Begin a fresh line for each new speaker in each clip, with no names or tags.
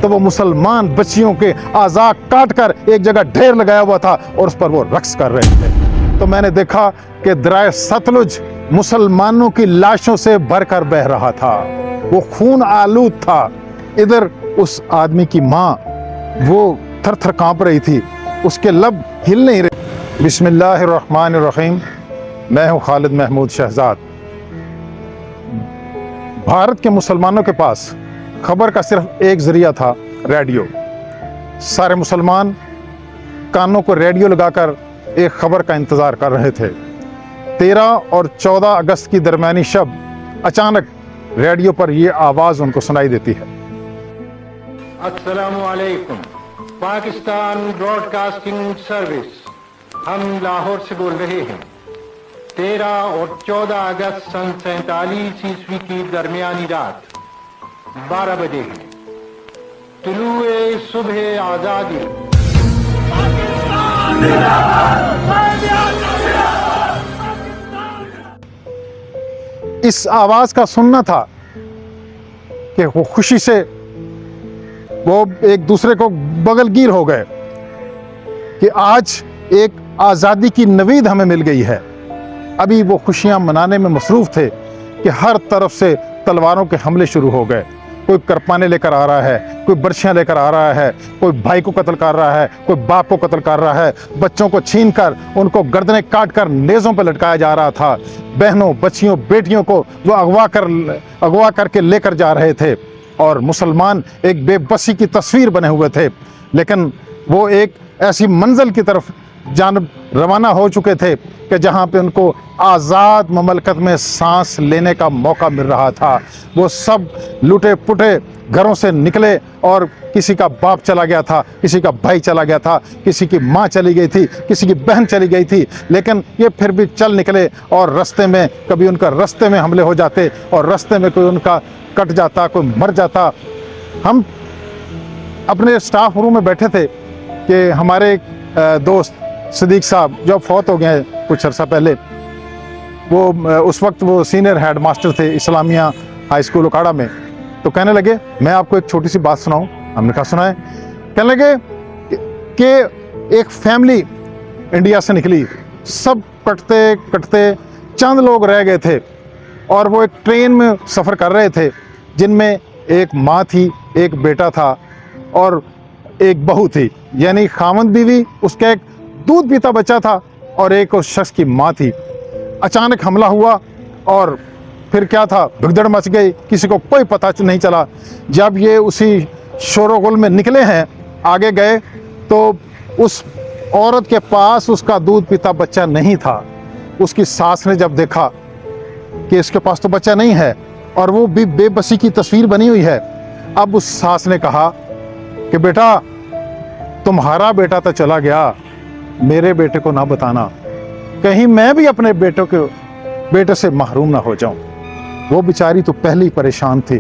तो वो मुसलमान बच्चियों के आज़ा काट कर एक जगह ढेर लगाया हुआ था और उस पर वो रक्स कर रहे थे। तो मैंने देखा कि दरिया सतलुज मुसलमानों की लाशों से भरकर बह रहा था, वो खून आलूद था। इधर उस आदमी की माँ वो थर थर कांप रही थी, उसके लब हिल नहीं रहे। बिस्मिल्लाहिर्रहमानिर्रहीम। मैं हूँ खालिद महमूद शहजाद। भारत के मुसलमानों के पास खबर का सिर्फ एक जरिया था, रेडियो। सारे मुसलमान कानों को रेडियो लगाकर एक खबर का इंतज़ार कर रहे थे। 13 और 14 अगस्त की दरमियानी शब अचानक रेडियो पर यह आवाज़ उनको सुनाई देती है।
अस्सलामु अलैकुम। पाकिस्तान ब्रॉडकास्टिंग सर्विस, हम लाहौर से बोल रहे हैं। 13 और 14 अगस्त सन 47 ईस्वी की दरमियानी रात 12 बजे है। तुलुए सुबह आज़ादी।
इस आवाज़ का सुनना था कि वो खुशी से वो एक दूसरे को बगलगीर हो गए कि आज एक आज़ादी की नवीद हमें मिल गई है। अभी वो खुशियां मनाने में मसरूफ़ थे कि हर तरफ से तलवारों के हमले शुरू हो गए। कोई करपाने लेकर आ रहा है, कोई बर्छियां लेकर आ रहा है, कोई भाई को कत्ल कर रहा है, कोई बाप को कत्ल कर रहा है। बच्चों को छीन कर उनको गर्दनें काट कर नेज़ों पर लटकाया जा रहा था। बहनों, बच्चियों, बेटियों को वो अगवा करके लेकर जा रहे थे और मुसलमान एक बेबसी की तस्वीर बने हुए थे। लेकिन वो एक ऐसी मंजिल की तरफ जानब रवाना हो चुके थे कि जहाँ पे उनको आज़ाद ममलकत में सांस लेने का मौका मिल रहा था। वो सब लुटे पुटे घरों से निकले और किसी का बाप चला गया था, किसी का भाई चला गया था, किसी की माँ चली गई थी, किसी की बहन चली गई थी। लेकिन ये फिर भी चल निकले और रास्ते में कभी उनका रास्ते में हमले हो जाते और रास्ते में कोई उनका कट जाता, कोई मर जाता। हम अपने स्टाफ रूम में बैठे थे कि हमारे दोस्त सिद्दीक साहब जो फौत हो गए हैं कुछ अर्सा पहले, वो उस वक्त वो सीनियर हेड मास्टर थे इस्लामिया हाई स्कूल उकाड़ा में। तो कहने लगे मैं आपको एक छोटी सी बात सुनाऊं। हमने कहा सुनाए। कहने लगे कि एक फैमिली इंडिया से निकली, सब कटते कटते चंद लोग रह गए थे और वो एक ट्रेन में सफ़र कर रहे थे जिनमें एक माँ थी, एक बेटा था और एक बहू थी, यानी खामद बीवी, उसका एक दूध पीता बच्चा था और एक उस शख्स की माँ थी। अचानक हमला हुआ और फिर क्या था, भगदड़ मच गई, किसी को कोई पता नहीं चला। जब ये उसी शोरगुल में निकले हैं, आगे गए तो उस औरत के पास उसका दूध पीता बच्चा नहीं था। उसकी सास ने जब देखा कि इसके पास तो बच्चा नहीं है और वो भी बेबसी की तस्वीर बनी हुई है, अब उस सास ने कहा कि बेटा तुम्हारा बेटा तो चला गया, मेरे बेटे को ना बताना, कहीं मैं भी अपने बेटे से महरूम ना हो जाऊं। वो बेचारी तो पहले ही परेशान थी,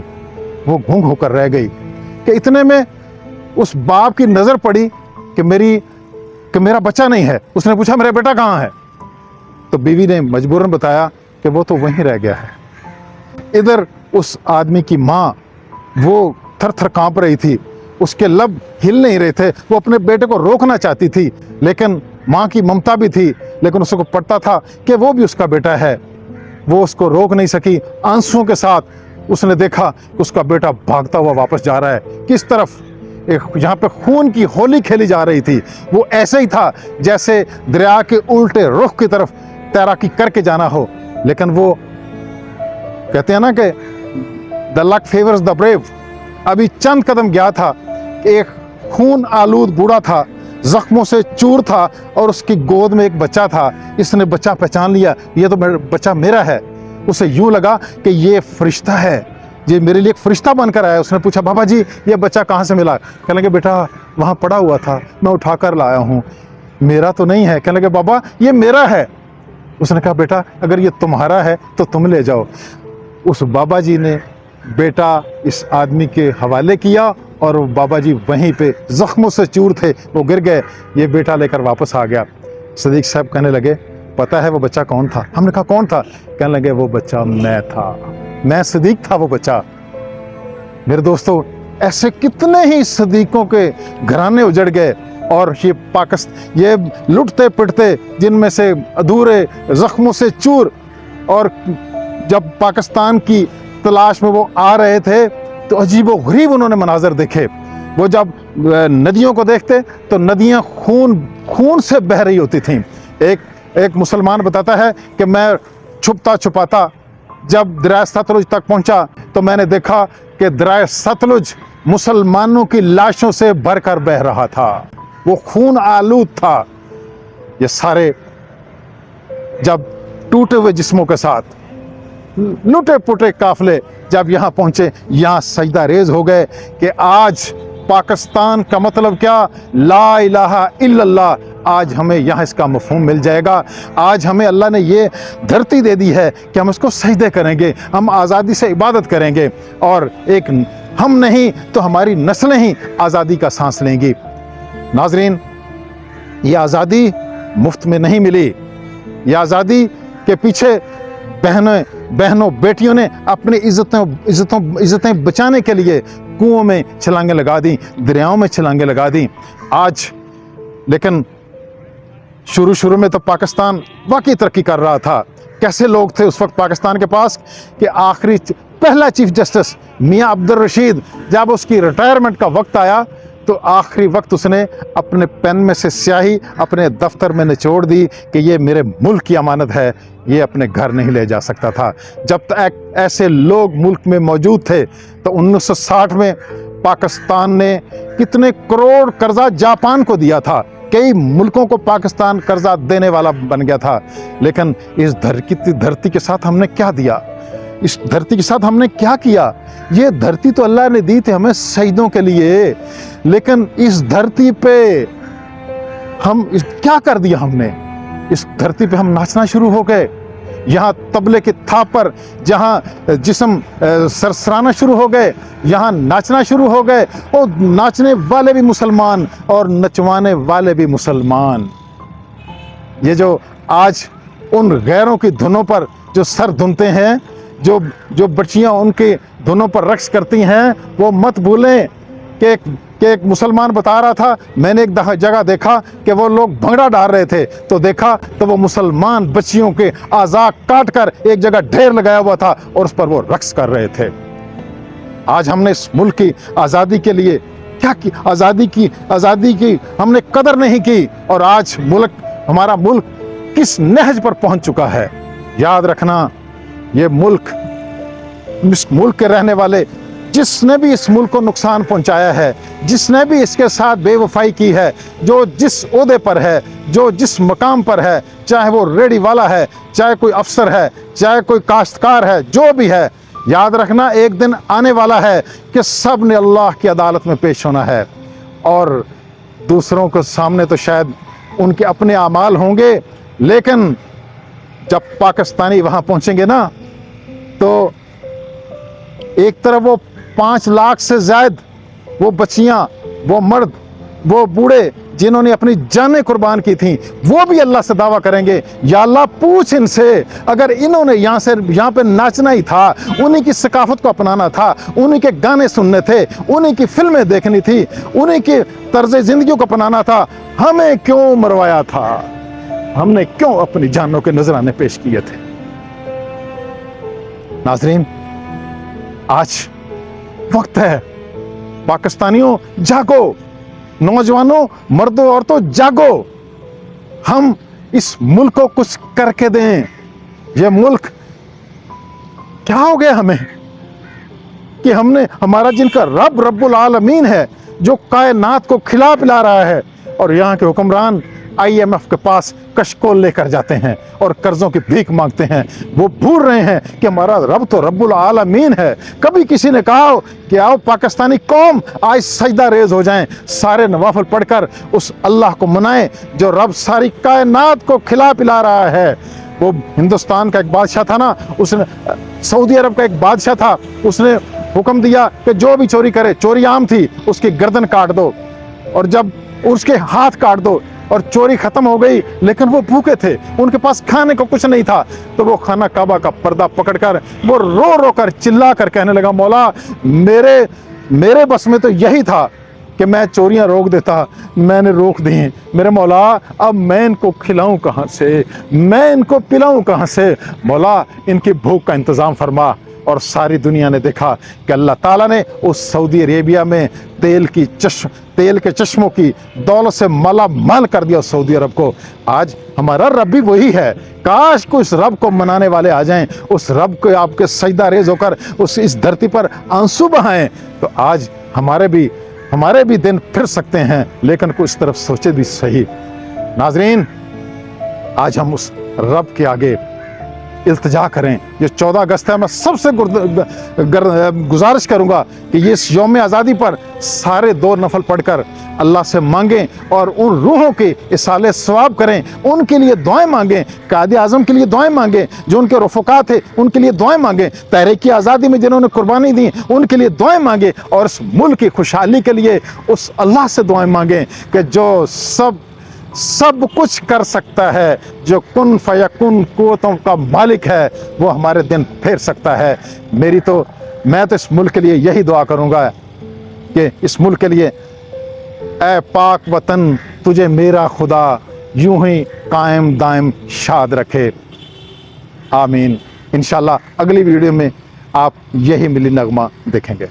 वो गूंग होकर रह गई कि इतने में उस बाप की नज़र पड़ी कि मेरा बच्चा नहीं है। उसने पूछा मेरा बेटा कहाँ है? तो बीवी ने मजबूरन बताया कि वो तो वहीं रह गया है। इधर उस आदमी की माँ वो थर थर कांप रही थी, उसके लब हिल नहीं रहे थे। वो अपने बेटे को रोकना चाहती थी, लेकिन माँ की ममता भी थी, लेकिन उसको पता था कि वो भी उसका बेटा है। वो उसको रोक नहीं सकी। आंसुओं के साथ उसने देखा कि उसका बेटा भागता हुआ वापस जा रहा है। किस तरफ? एक जहाँ पे खून की होली खेली जा रही थी, वो ऐसे ही था जैसे दरिया के उल्टे रुख की तरफ तैराकी करके जाना हो। लेकिन वो कहते हैं ना कि the luck favours the brave. अभी चंद कदम गया था, एक खून आलूद बूढ़ा था, जख्मों से चूर था और उसकी गोद में एक बच्चा था। इसने बच्चा पहचान लिया, ये तो बच्चा मेरा है। उसे यूं लगा कि ये फरिश्ता है, ये मेरे लिए एक फरिश्ता बनकर आया। उसने पूछा बाबा जी ये बच्चा कहाँ से मिला? कहने लगे बेटा वहाँ पड़ा हुआ था, मैं उठा कर लाया हूँ, मेरा तो नहीं है। कहने लगे बाबा ये मेरा है। उसने कहा बेटा अगर ये तुम्हारा है तो तुम ले जाओ। उस बाबा जी ने बेटा इस आदमी के हवाले किया और वो बाबा जी वहीं पे जख्मों से चूर थे, वो गिर गए। ये बेटा लेकर वापस आ गया। सिद्दीक साहब कहने लगे पता है वो बच्चा कौन था? हमने कहा कौन था? कहने लगे वो बच्चा मैं था, मैं सिद्दीक था वो बच्चा। मेरे दोस्तों ऐसे कितने ही सदीकों के घराने उजड़ गए, और ये लुटते पिटते, जिनमें से अधूरे जख्मों से चूर। और जब पाकिस्तान की तलाश में वो आ रहे थे तो अजीबो गरीब उन्होंने मनाजर देखे। वो जब नदियों को देखते तो नदियां खून से बह रही होती थीं। एक मुसलमान बताता है कि मैं छुपता छुपाता जब दरिया सतलुज तक पहुंचा तो मैंने देखा कि दरिया सतलुज मुसलमानों की लाशों से भरकर बह रहा था, वो खून आलूद था। ये सारे जब टूटे हुए जिस्मों के साथ लुटे पुटे काफले जब यहाँ पहुंचे, यहाँ सजदा रेज हो गए कि आज पाकिस्तान का मतलब क्या, ला इलाहा इल्लल्लाह। आज हमें यहाँ इसका मफ़हूम मिल जाएगा। आज हमें अल्लाह ने ये धरती दे दी है कि हम इसको सजदे करेंगे, हम आज़ादी से इबादत करेंगे, और एक हम नहीं तो हमारी नस्लें ही आज़ादी का सांस लेंगी। नाजरीन, ये आज़ादी मुफ्त में नहीं मिली। ये आज़ादी के पीछे बहनों बेटियों ने अपनी इज़्ज़तें बचाने के लिए कुओं में छलांगें लगा दी, दरियाओं में छलांगें लगा दी। आज लेकिन शुरू में तो पाकिस्तान वाकई तरक्की कर रहा था। कैसे लोग थे उस वक्त पाकिस्तान के पास कि आखिरी पहला चीफ जस्टिस मियां अब्दुल रशीद, जब उसकी रिटायरमेंट का वक्त आया तो आखिरी वक्त उसने अपने पेन में से स्याही अपने दफ्तर में निचोड़ दी कि ये मेरे मुल्क की अमानत है, ये अपने घर नहीं ले जा सकता था। जब तक ऐसे लोग मुल्क में मौजूद थे तो 1960 में पाकिस्तान ने कितने करोड़ कर्जा जापान को दिया था, कई मुल्कों को पाकिस्तान कर्जा देने वाला बन गया था। लेकिन इस धरती के साथ हमने क्या दिया, इस धरती के साथ हमने क्या किया? ये धरती तो अल्लाह ने दी थी हमें शहीदों के लिए, लेकिन इस धरती पे क्या कर दिया हमने? इस धरती पे हम नाचना शुरू हो गए। यहाँ तबले की थाप पर जहाँ जिस्म सरसराना शुरू हो गए, यहाँ नाचना शुरू हो गए। और नाचने वाले भी मुसलमान और नचवाने वाले भी मुसलमान। ये जो आज उन गैरों की धुनों पर जो सर धुनते हैं, जो बच्चियाँ उनके धुनों पर रक्स करती हैं, वो मत भूलें कि एक मुसलमान बता रहा था, मैंने एक जगह देखा कि वो लोग भंगड़ा डाल रहे थे, तो देखा तो वो मुसलमान बच्चियों के आज़ा काट कर एक जगह ढेर लगाया हुआ था और उस पर वो रक्स कर रहे थे। आज हमने इस मुल्क की आज़ादी के लिए क्या की? आज़ादी की हमने कदर नहीं की, और आज हमारा मुल्क किस नहज पर पहुंच चुका है। याद रखना, ये इस मुल्क के रहने वाले, जिसने भी इस मुल्क को नुकसान पहुंचाया है, जिसने भी इसके साथ बेवफाई की है, जो जिस ओहदे पर है, जो जिस मकाम पर है, चाहे वो रेडी वाला है, चाहे कोई अफसर है, चाहे कोई काश्तकार है, जो भी है, याद रखना एक दिन आने वाला है कि सब ने अल्लाह की अदालत में पेश होना है। और दूसरों के सामने तो शायद उनके अपने अमाल होंगे, लेकिन जब पाकिस्तानी वहाँ पहुँचेंगे ना, तो एक तरफ वो 5 लाख से ज़्यादा वो बच्चियाँ, वो मर्द, वो बूढ़े जिन्होंने अपनी जानें कुर्बान की थीं, वो भी अल्लाह से दावा करेंगे, या अल्लाह पूछ इनसे, अगर इन्होंने यहाँ पे नाचना ही था, उन्हीं की सकाफत को अपनाना था, उन्हीं के गाने सुनने थे, उन्हीं की फिल्में देखनी थी, उन्हीं के तर्ज ज़िंदगी को अपनाना था, हमें क्यों मरवाया था? हमने क्यों अपनी जानों के नजराने पेश किए थे? नाजरीन, आज वक्त है, पाकिस्तानियों जागो, नौजवानों, मर्दों, औरतों जागो। हम इस मुल्क को कुछ करके दें। ये मुल्क क्या हो गया हमें कि हमारा जिनका रब रब्बुल आलमीन है, जो कायनात को खिला पिला रहा है, और यहाँ के हुक्मरान IMF के पास कशकोल लेकर जाते हैं और कर्जों की भीख मांगते हैं। वो भूल रहे हैं कि हमारा रब तो रब्बुल आलमीन है। कभी किसी ने कहा कि आओ पाकिस्तानी कौम आज सजदा रेज हो जाएं, सारे नवाफिल पढ़कर उस अल्लाह को मनाएं जो रब सारी कायनात को खिला पिला रहा है। वो हिंदुस्तान का एक बादशाह था ना, उसने सऊदी अरब का एक बादशाह था, उसने हुक्म दिया कि जो भी चोरी करे, चोरी आम थी, उसकी गर्दन काट दो, और जब उसके हाथ काट दो, और चोरी खत्म हो गई। लेकिन वो भूखे थे, उनके पास खाने को कुछ नहीं था, तो वो खाना काबा का पर्दा पकड़कर वो रो रो कर चिल्ला कर कहने लगा, मौला मेरे बस में तो यही था कि मैं चोरियां रोक देता, मैंने रोक दी। मेरे मौला अब मैं इनको खिलाऊं कहाँ से, मैं इनको पिलाऊं कहाँ से। मौला इनकी भूख का इंतज़ाम फरमा। और सारी दुनिया ने देखा कि अल्लाह ताला ने उस सऊदी अरेबिया में तेल के चश्मों की दौलत से माला माल कर दिया उस सऊदी अरब को। आज हमारा रब भी वही है। काश को इस रब को मनाने वाले आ जाएं, उस रब को आपके सजदा रेज होकर इस धरती पर आंसू बहाएं, तो आज हमारे भी दिन फिर सकते हैं। लेकिन कुछ तरफ सोचे भी सही। नाजरीन, आज हम उस रब के आगे इल्तिजा करें। ये 14 अगस्त है, मैं सबसे गुजारिश करूंगा कि ये इस यौम आज़ादी पर सारे 2 नफल पढ़कर अल्लाह से मांगें और उन रूहों के इसाले सवाब करें, उनके लिए दुआएं मांगें, कायदे आज़म के लिए दुआएं मांगें, जो उनके रफ़क़ा थे उनके लिए दुआएं मांगें, तहरीक आज़ादी में जिन्होंने कुर्बानी दी उनके लिए दुआएं मांगें, और इस मुल्क की खुशहाली के लिए उस अल्लाह से दुआएं मांगें कि जो सब कुछ कर सकता है, जो कुन फयकुन कुव्वतों का मालिक है, वो हमारे दिन फेर सकता है। मैं तो इस मुल्क के लिए यही दुआ करूंगा कि इस मुल्क के लिए, ऐ पाक वतन तुझे मेरा खुदा यूं ही कायम दायम शाद रखे। आमीन। इंशाल्लाह अगली वीडियो में आप यही मिली नगमा देखेंगे।